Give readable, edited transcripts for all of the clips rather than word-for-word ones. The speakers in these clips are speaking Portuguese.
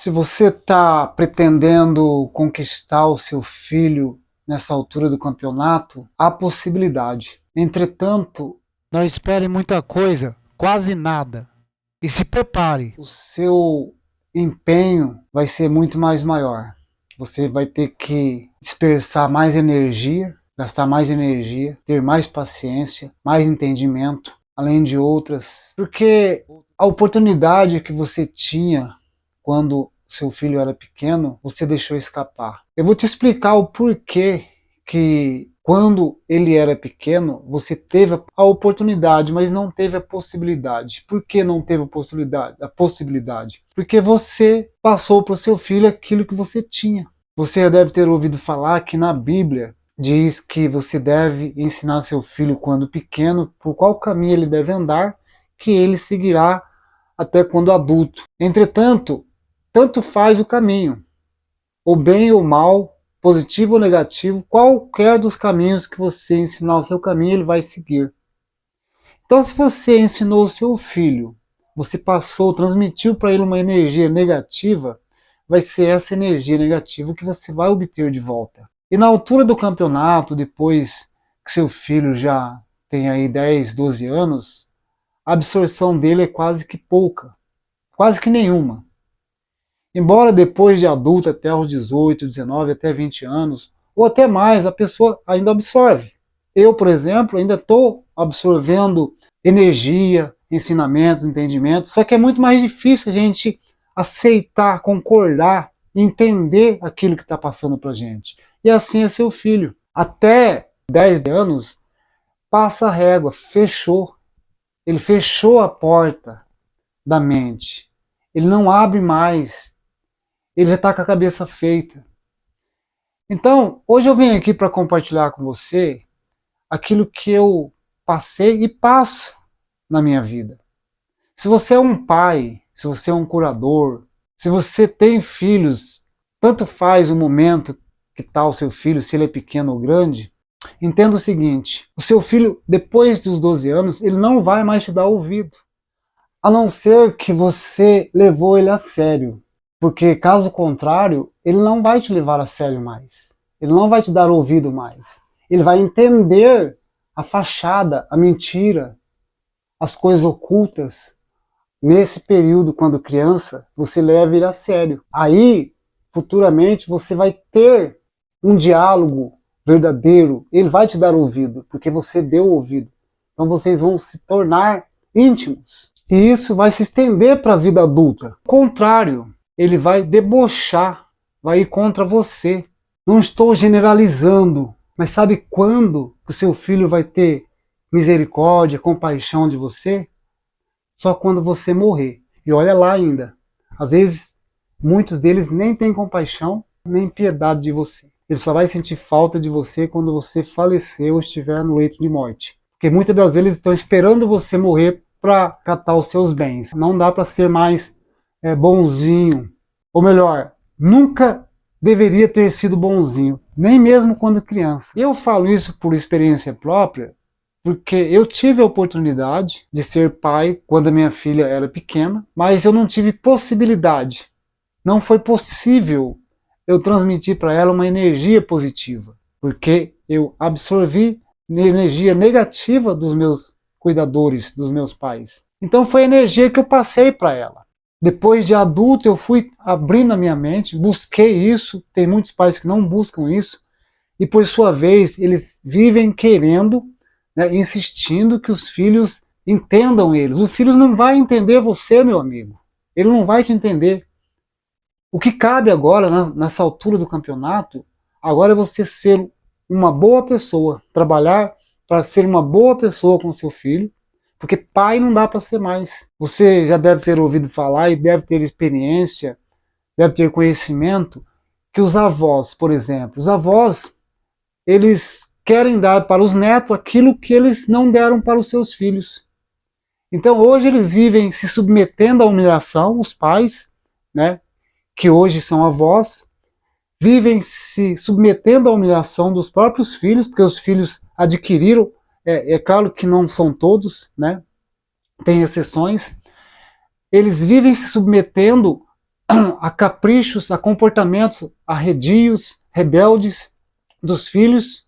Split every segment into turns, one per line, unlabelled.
Se você está pretendendo conquistar o seu filho nessa altura do campeonato, há possibilidade. Entretanto,
Não espere muita coisa, quase nada. E se prepare.
o seu empenho vai ser muito mais maior. Você vai ter que dispersar mais energia, gastar mais energia, ter mais paciência, mais entendimento, além de outras. Porque a oportunidade que você tinha quando seu filho era pequeno, você deixou escapar. Eu vou te explicar o porquê que quando ele era pequeno, você teve a oportunidade, mas não teve a possibilidade. Por que não teve a possibilidade? Porque você passou para o seu filho aquilo que você tinha. Você já deve ter ouvido falar que na Bíblia diz que você deve ensinar seu filho quando pequeno por qual caminho ele deve andar, que ele seguirá até quando adulto. Entretanto, tanto faz o caminho, ou bem ou mal, positivo ou negativo, qualquer dos caminhos que você ensinar o seu caminho, ele vai seguir. Então, se você ensinou o seu filho, você passou, transmitiu para ele uma energia negativa, vai ser essa energia negativa que você vai obter de volta. E na altura do campeonato, depois que seu filho já tem aí 10, 12 anos, a absorção dele é quase que pouca, quase que nenhuma. Embora depois de adulta, até os 18, 19, até 20 anos, ou até mais, a pessoa ainda absorve. Eu, por exemplo, ainda estou absorvendo energia, ensinamentos, entendimentos, só que é muito mais difícil a gente aceitar, concordar, entender aquilo que está passando para a gente. E assim é seu filho. Até 10 anos, passa a régua, fechou. Ele fechou a porta da mente. Ele não abre mais, ele já está com a cabeça feita. Então, hoje eu venho aqui para compartilhar com você aquilo que eu passei e passo na minha vida. Se você é um pai, se você é um curador, se você tem filhos, tanto faz o momento que está o seu filho, se ele é pequeno ou grande, entenda o seguinte: o seu filho, depois dos 12 anos, ele não vai mais te dar ouvido, a não ser que você levou ele a sério. Porque, caso contrário, ele não vai te levar a sério mais. Ele não vai te dar ouvido mais. Ele vai entender a fachada, a mentira, as coisas ocultas. Nesse período, quando criança, você leva ele a sério. Aí, futuramente, você vai ter um diálogo verdadeiro. Ele vai te dar ouvido, porque você deu ouvido. Então, vocês vão se tornar íntimos. E isso vai se estender para a vida adulta. Ao contrário, ele vai debochar, vai ir contra você. Não estou generalizando, mas sabe quando o seu filho vai ter misericórdia, compaixão de você? Só quando você morrer. E olha lá ainda. Às vezes, muitos deles nem têm compaixão, nem piedade de você. Ele só vai sentir falta de você quando você falecer ou estiver no leito de morte. Porque muitas das vezes eles estão esperando você morrer para catar os seus bens. Não dá para ser mais bonzinho. Ou melhor, nunca deveria ter sido bonzinho, nem mesmo quando criança. Eu falo isso por experiência própria, porque eu tive a oportunidade de ser pai quando a minha filha era pequena, mas eu não tive possibilidade. Não foi possível eu transmitir para ela uma energia positiva, porque eu absorvi energia negativa dos meus cuidadores, dos meus pais. Então foi a energia que eu passei para ela. Depois de adulto, eu fui abrindo a minha mente, busquei isso. Tem muitos pais que não buscam isso, e por sua vez, eles vivem querendo, né, insistindo que os filhos entendam eles. O filho não vai entender você, meu amigo. Ele não vai te entender. O que cabe agora, nessa altura do campeonato, agora é você ser uma boa pessoa, trabalhar para ser uma boa pessoa com seu filho, porque pai não dá para ser mais. Você já deve ter ouvido falar e deve ter experiência, deve ter conhecimento, que os avós, por exemplo, os avós, eles querem dar para os netos aquilo que eles não deram para os seus filhos. Então hoje eles vivem se submetendo à humilhação, os pais, né, que hoje são avós, vivem se submetendo à humilhação dos próprios filhos, porque os filhos adquiriram, é claro que não são todos, né, tem exceções, eles vivem se submetendo a caprichos, a comportamentos arredios, rebeldes dos filhos,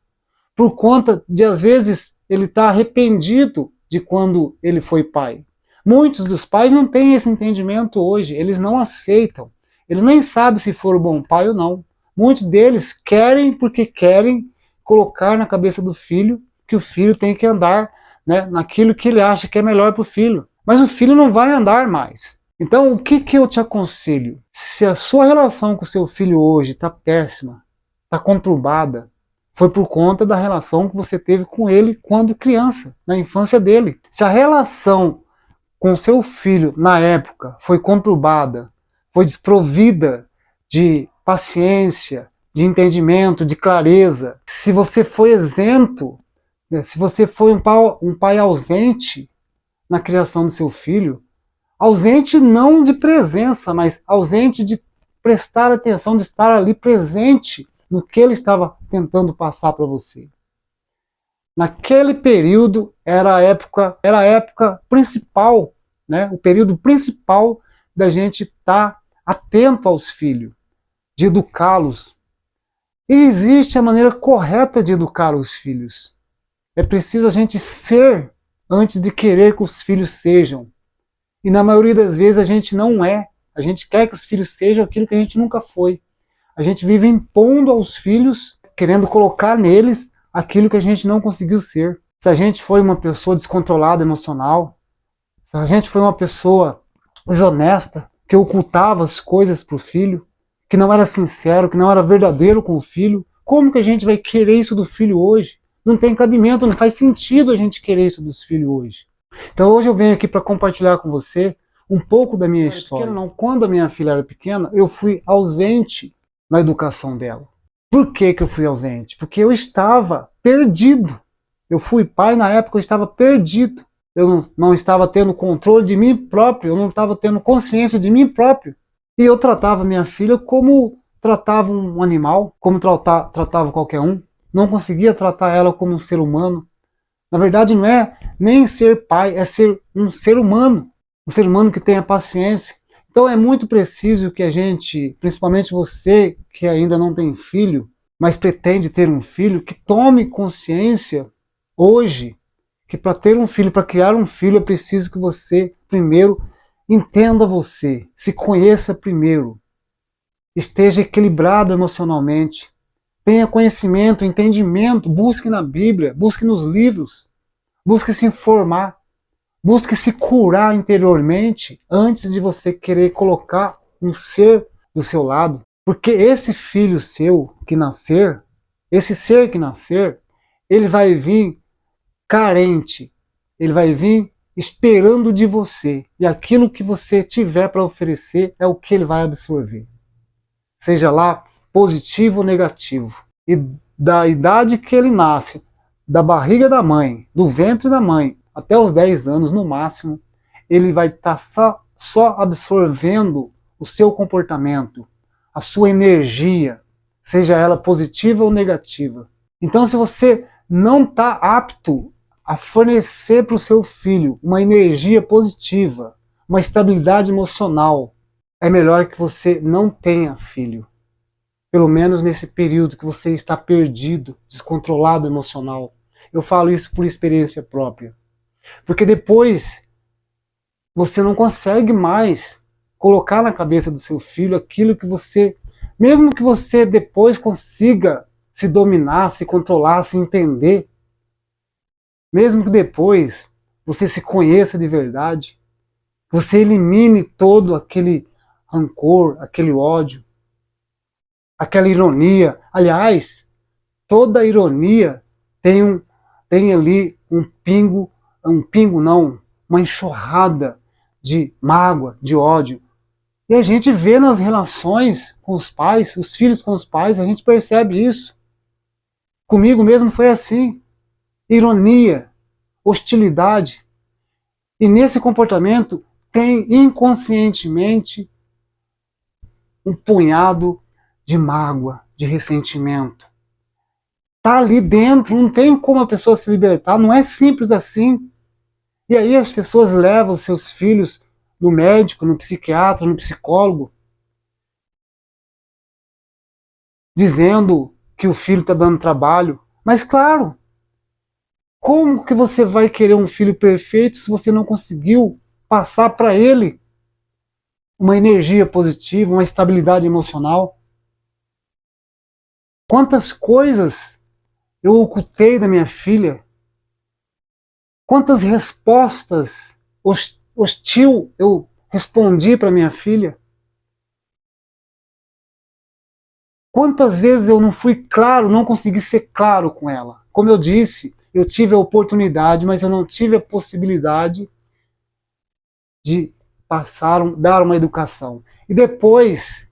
por conta de, às vezes, ele estar arrependido de quando ele foi pai. Muitos dos pais não têm esse entendimento hoje, eles não aceitam. Eles nem sabem se for um bom pai ou não. Muitos deles querem porque querem colocar na cabeça do filho que o filho tem que andar, né, naquilo que ele acha que é melhor para o filho. Mas o filho não vai andar mais. Então, o que eu te aconselho? Se a sua relação com o seu filho hoje está péssima, está conturbada, foi por conta da relação que você teve com ele quando criança, na infância dele. Se a relação com seu filho na época foi conturbada, foi desprovida de paciência, de entendimento, de clareza, se você foi isento, se você foi um pai ausente na criação do seu filho, ausente não de presença, mas ausente de prestar atenção, de estar ali presente no que ele estava tentando passar para você. Naquele período era a época principal, né? O período principal da gente estar atento aos filhos, de educá-los. E existe a maneira correta de educar os filhos. É preciso a gente ser antes de querer que os filhos sejam. E na maioria das vezes a gente não é. A gente quer que os filhos sejam aquilo que a gente nunca foi. A gente vive impondo aos filhos, querendo colocar neles aquilo que a gente não conseguiu ser. Se a gente foi uma pessoa descontrolada emocional, se a gente foi uma pessoa desonesta, que ocultava as coisas para o filho, que não era sincero, que não era verdadeiro com o filho, como que a gente vai querer isso do filho hoje? Não tem cabimento, não faz sentido a gente querer isso dos filhos hoje. Então hoje eu venho aqui para compartilhar com você um pouco da minha história. Não, quando a minha filha era pequena, eu fui ausente na educação dela. Por que eu fui ausente? Porque eu estava perdido. Eu fui pai na época, eu estava perdido. Eu não estava tendo controle de mim próprio, eu não estava tendo consciência de mim próprio. E eu tratava minha filha como tratava um animal, como tratava qualquer um. Não conseguia tratar ela como um ser humano. Na verdade, não é nem ser pai, é ser um ser humano que tenha paciência. Então é muito preciso que a gente, principalmente você que ainda não tem filho, mas pretende ter um filho, que tome consciência hoje que para ter um filho, para criar um filho, é preciso que você primeiro entenda você, se conheça primeiro, esteja equilibrado emocionalmente, tenha conhecimento, entendimento, busque na Bíblia, busque nos livros, busque se informar, busque se curar interiormente antes de você querer colocar um ser do seu lado. Porque esse filho seu que nascer, esse ser que nascer, ele vai vir carente, ele vai vir esperando de você. E aquilo que você tiver para oferecer é o que ele vai absorver. Seja lá positivo ou negativo. E da idade que ele nasce, da barriga da mãe, do ventre da mãe, até os 10 anos no máximo, ele vai estar só absorvendo o seu comportamento, a sua energia, seja ela positiva ou negativa. Então, se você não está apto a fornecer para o seu filho uma energia positiva, uma estabilidade emocional, é melhor que você não tenha filho. Pelo menos nesse período que você está perdido, descontrolado emocional. Eu falo isso por experiência própria. Porque depois você não consegue mais colocar na cabeça do seu filho aquilo que você, mesmo que você depois consiga se dominar, se controlar, se entender, mesmo que depois você se conheça de verdade, você elimine todo aquele rancor, aquele ódio, aquela ironia. Aliás, toda ironia tem ali uma enxurrada de mágoa, de ódio. E a gente vê nas relações com os pais, os filhos com os pais, a gente percebe isso. Comigo mesmo foi assim. Ironia, hostilidade. E nesse comportamento tem inconscientemente um punhado de mágoa, de ressentimento. Está ali dentro, não tem como a pessoa se libertar, não é simples assim. E aí as pessoas levam seus filhos no médico, no psiquiatra, no psicólogo, dizendo que o filho está dando trabalho. Mas claro, como que você vai querer um filho perfeito se você não conseguiu passar para ele uma energia positiva, uma estabilidade emocional? Quantas coisas eu ocultei da minha filha? Quantas respostas hostil eu respondi para minha filha? Quantas vezes eu não fui claro, não consegui ser claro com ela? Como eu disse, eu tive a oportunidade, mas eu não tive a possibilidade de dar uma educação. E depois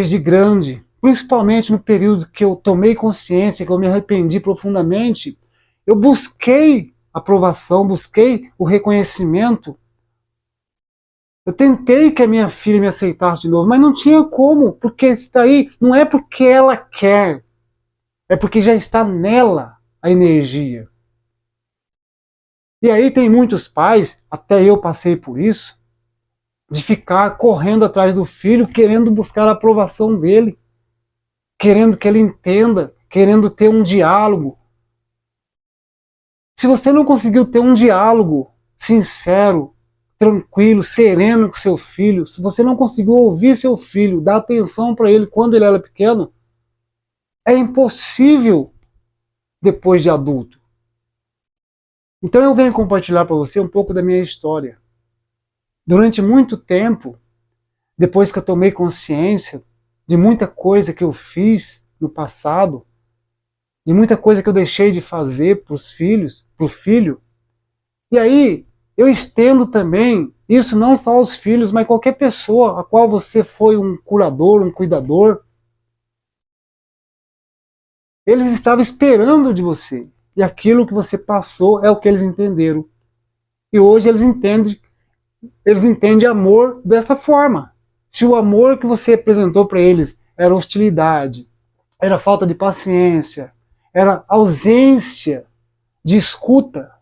de grande, principalmente no período que eu tomei consciência, que eu me arrependi profundamente, eu busquei aprovação, busquei o reconhecimento. Eu tentei que a minha filha me aceitasse de novo, mas não tinha como, porque isso daí não é porque ela quer, é porque já está nela a energia. E aí tem muitos pais, até eu passei por isso, de ficar correndo atrás do filho, querendo buscar a aprovação dele, querendo que ele entenda, querendo ter um diálogo. Se você não conseguiu ter um diálogo sincero, tranquilo, sereno com seu filho, se você não conseguiu ouvir seu filho, dar atenção para ele quando ele era pequeno, é impossível depois de adulto. Então eu venho compartilhar para você um pouco da minha história. Durante muito tempo, depois que eu tomei consciência de muita coisa que eu fiz no passado, de muita coisa que eu deixei de fazer para os filhos, para o filho, e aí eu estendo também isso não só aos filhos, mas qualquer pessoa a qual você foi um curador, um cuidador, eles estavam esperando de você. E aquilo que você passou é o que eles entenderam. E hoje eles entendem amor dessa forma. Se o amor que você apresentou para eles era hostilidade, era falta de paciência, era ausência de escuta,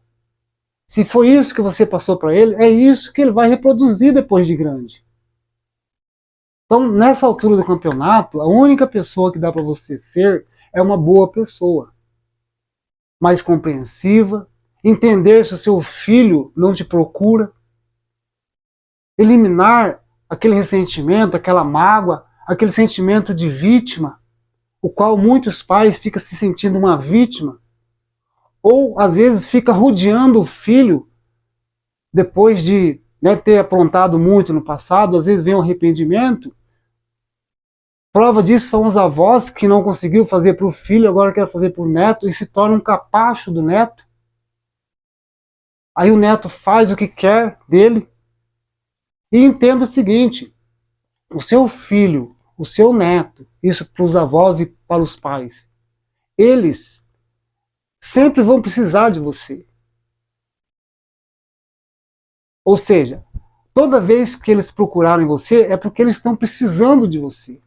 se foi isso que você passou para ele, é isso que ele vai reproduzir depois de grande. Então, nessa altura do campeonato, a única pessoa que dá para você ser é uma boa pessoa, mais compreensiva, entender se o seu filho não te procura, eliminar aquele ressentimento, aquela mágoa, aquele sentimento de vítima, o qual muitos pais ficam se sentindo uma vítima, ou às vezes fica rodeando o filho depois de ter aprontado muito no passado, às vezes vem um arrependimento. Prova disso são os avós que não conseguiu fazer para o filho, agora quer fazer para o neto e se torna um capacho do neto. Aí o neto faz o que quer dele. E entenda o seguinte, o seu filho, o seu neto, isso para os avós e para os pais, eles sempre vão precisar de você. Ou seja, toda vez que eles procurarem você é porque eles estão precisando de você.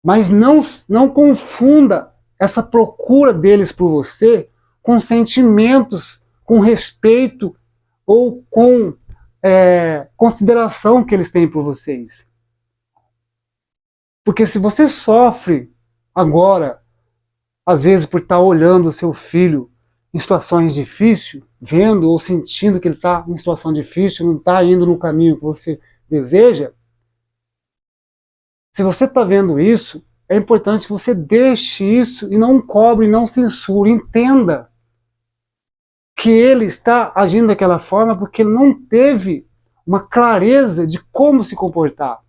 Mas não confunda essa procura deles por você com sentimentos, com respeito ou com consideração que eles têm por vocês. Porque se você sofre agora, às vezes por estar olhando o seu filho em situações difíceis, vendo ou sentindo que ele está em situação difícil, não está indo no caminho que você deseja, se você está vendo isso, é importante que você deixe isso e não cobre, não censure, entenda que ele está agindo daquela forma porque ele não teve uma clareza de como se comportar.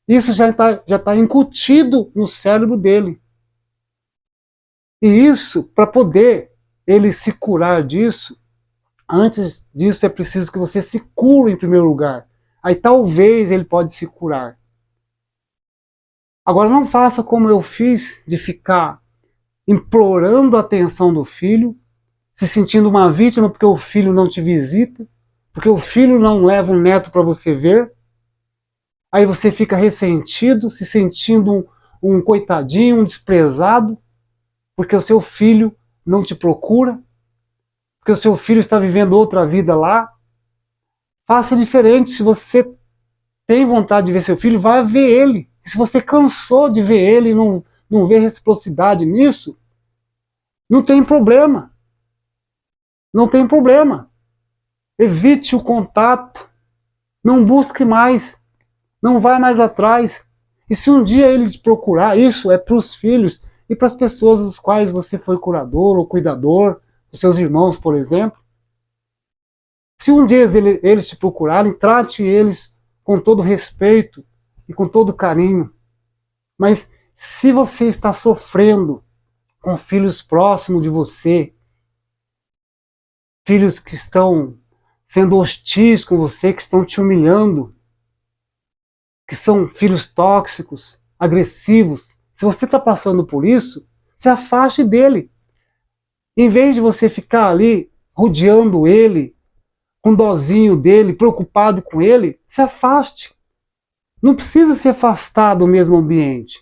Isso já tá incutido no cérebro dele. E isso, para poder ele se curar disso, antes disso é preciso que você se cure em primeiro lugar. Aí talvez ele pode se curar. Agora não faça como eu fiz, de ficar implorando a atenção do filho, se sentindo uma vítima porque o filho não te visita, porque o filho não leva um neto para você ver. Aí você fica ressentido, se sentindo um coitadinho, um desprezado, porque o seu filho não te procura, porque o seu filho está vivendo outra vida lá. Faça diferente. Se você tem vontade de ver seu filho, vá ver ele. E se você cansou de ver ele e não vê reciprocidade nisso, não tem problema. Não tem problema. Evite o contato. Não busque mais. Não vá mais atrás. E se um dia ele te procurar, isso é para os filhos e para as pessoas dos quais você foi curador ou cuidador, os seus irmãos, por exemplo. Se um dia eles te procurarem, trate eles com todo respeito e com todo carinho. Mas se você está sofrendo com filhos próximos de você, filhos que estão sendo hostis com você, que estão te humilhando, que são filhos tóxicos, agressivos, se você está passando por isso, se afaste dele. Em vez de você ficar ali rodeando ele, com dozinho dele, preocupado com ele, se afaste. Não precisa se afastar do mesmo ambiente,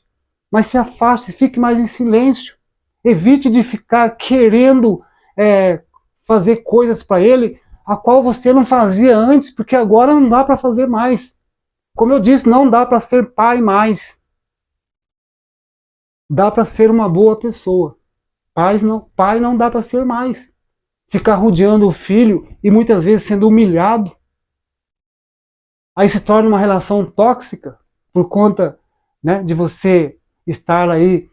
mas se afaste, fique mais em silêncio. Evite de ficar querendo fazer coisas para ele, a qual você não fazia antes, porque agora não dá para fazer mais. Como eu disse, não dá para ser pai mais. Dá para ser uma boa pessoa. Pai não dá para ser mais. Ficar rodeando o filho e muitas vezes sendo humilhado. Aí se torna uma relação tóxica por conta, né, de você estar aí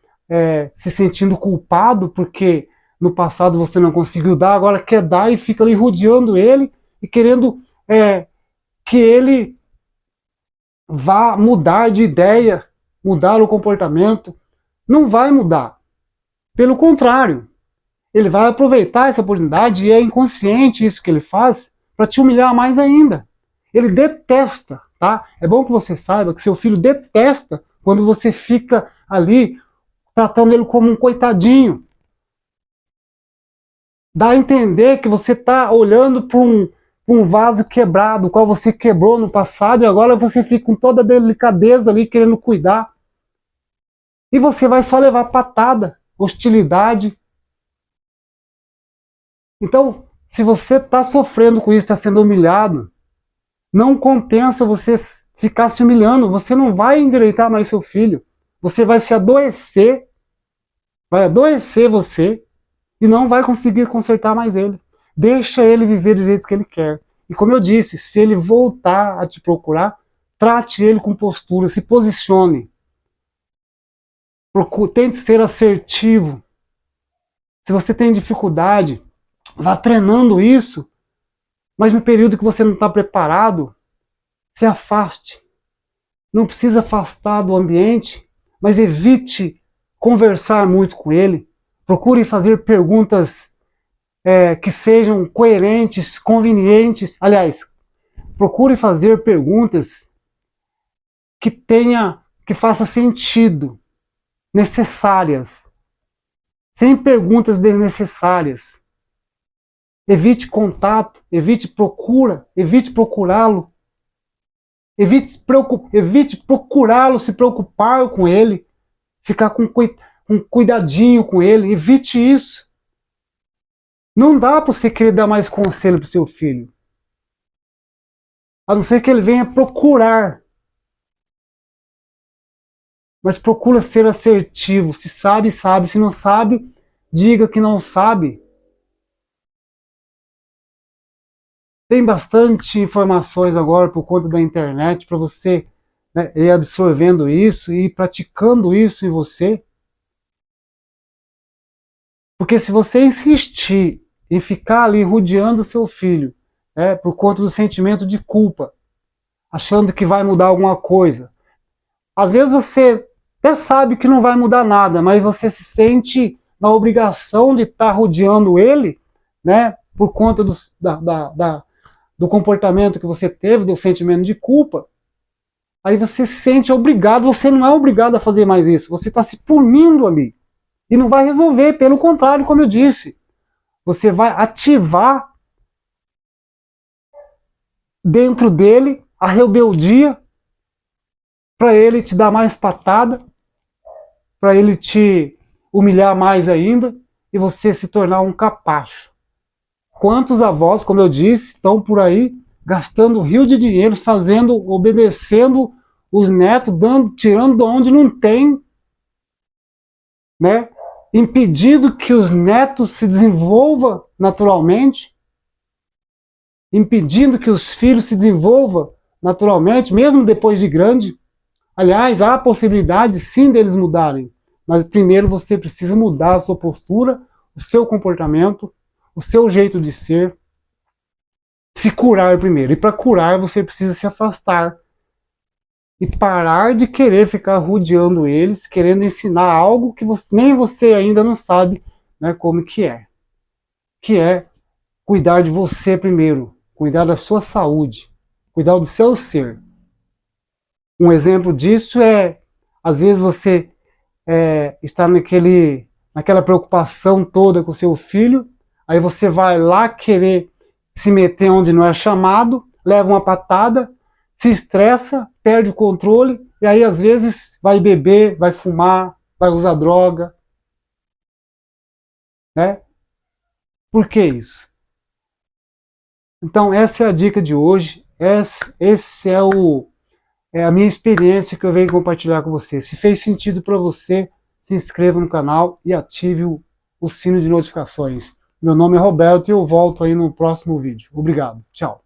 se sentindo culpado porque no passado você não conseguiu dar, agora quer dar e fica ali rodeando ele e querendo que ele vá mudar de ideia, mudar o comportamento. Não vai mudar. Pelo contrário, ele vai aproveitar essa oportunidade, e é inconsciente isso que ele faz, para te humilhar mais ainda. Ele detesta, tá? É bom que você saiba que seu filho detesta quando você fica ali tratando ele como um coitadinho. Dá a entender que você está olhando para um vaso quebrado, o qual você quebrou no passado, e agora você fica com toda a delicadeza ali querendo cuidar. E você vai só levar patada, hostilidade. Então, se você está sofrendo com isso, está sendo humilhado, não compensa você ficar se humilhando. Você não vai endireitar mais seu filho. Você vai se adoecer, vai adoecer você e não vai conseguir consertar mais ele. Deixa ele viver do jeito que ele quer. E como eu disse, se ele voltar a te procurar, trate ele com postura, se posicione. Tente ser assertivo. Se você tem dificuldade, vá treinando isso, mas no período que você não está preparado, se afaste. Não precisa afastar do ambiente, mas evite conversar muito com ele. Procure fazer perguntas que sejam coerentes, convenientes. Aliás, procure fazer perguntas que façam sentido, necessárias, sem perguntas desnecessárias. Evite contato, evite procurá-lo. Evite procurá-lo, se preocupar com ele, ficar com cuidadinho com ele. Evite isso. Não dá para você querer dar mais conselho para o seu filho. A não ser que ele venha procurar. Mas procura ser assertivo. Se sabe, sabe. Se não sabe, diga que não sabe. Tem bastante informações agora por conta da internet para você, né, ir absorvendo isso e ir praticando isso em você. Porque se você insistir em ficar ali rodeando o seu filho, por conta do sentimento de culpa, achando que vai mudar alguma coisa, às vezes você até sabe que não vai mudar nada, mas você se sente na obrigação de estar rodeando ele, né, por conta do comportamento que você teve, do sentimento de culpa. Aí você se sente obrigado, você não é obrigado a fazer mais isso, você está se punindo ali. E não vai resolver, pelo contrário, como eu disse. Você vai ativar dentro dele a rebeldia para ele te dar mais patada, para ele te humilhar mais ainda e você se tornar um capacho. Quantos avós, como eu disse, estão por aí gastando rio de dinheiro, obedecendo os netos tirando de onde não tem, né? Impedindo que os netos se desenvolvam naturalmente, impedindo que os filhos se desenvolvam naturalmente, mesmo depois de grande. Aliás, há a possibilidade sim deles mudarem, mas primeiro você precisa mudar a sua postura, o seu comportamento, o seu jeito de ser, se curar primeiro. E para curar você precisa se afastar e parar de querer ficar rodeando eles, querendo ensinar algo que nem você ainda não sabe, né, como que é cuidar de você primeiro, cuidar da sua saúde, cuidar do seu ser. Um exemplo disso é, às vezes você está naquela preocupação toda com o seu filho, aí você vai lá querer se meter onde não é chamado, leva uma patada, se estressa, perde o controle, e aí às vezes vai beber, vai fumar, vai usar droga, né? Por que isso? Então essa é a dica de hoje, esse é a minha experiência que eu venho compartilhar com você. Se fez sentido para você, se inscreva no canal e ative o sino de notificações. Meu nome é Roberto e eu volto aí no próximo vídeo. Obrigado. Tchau.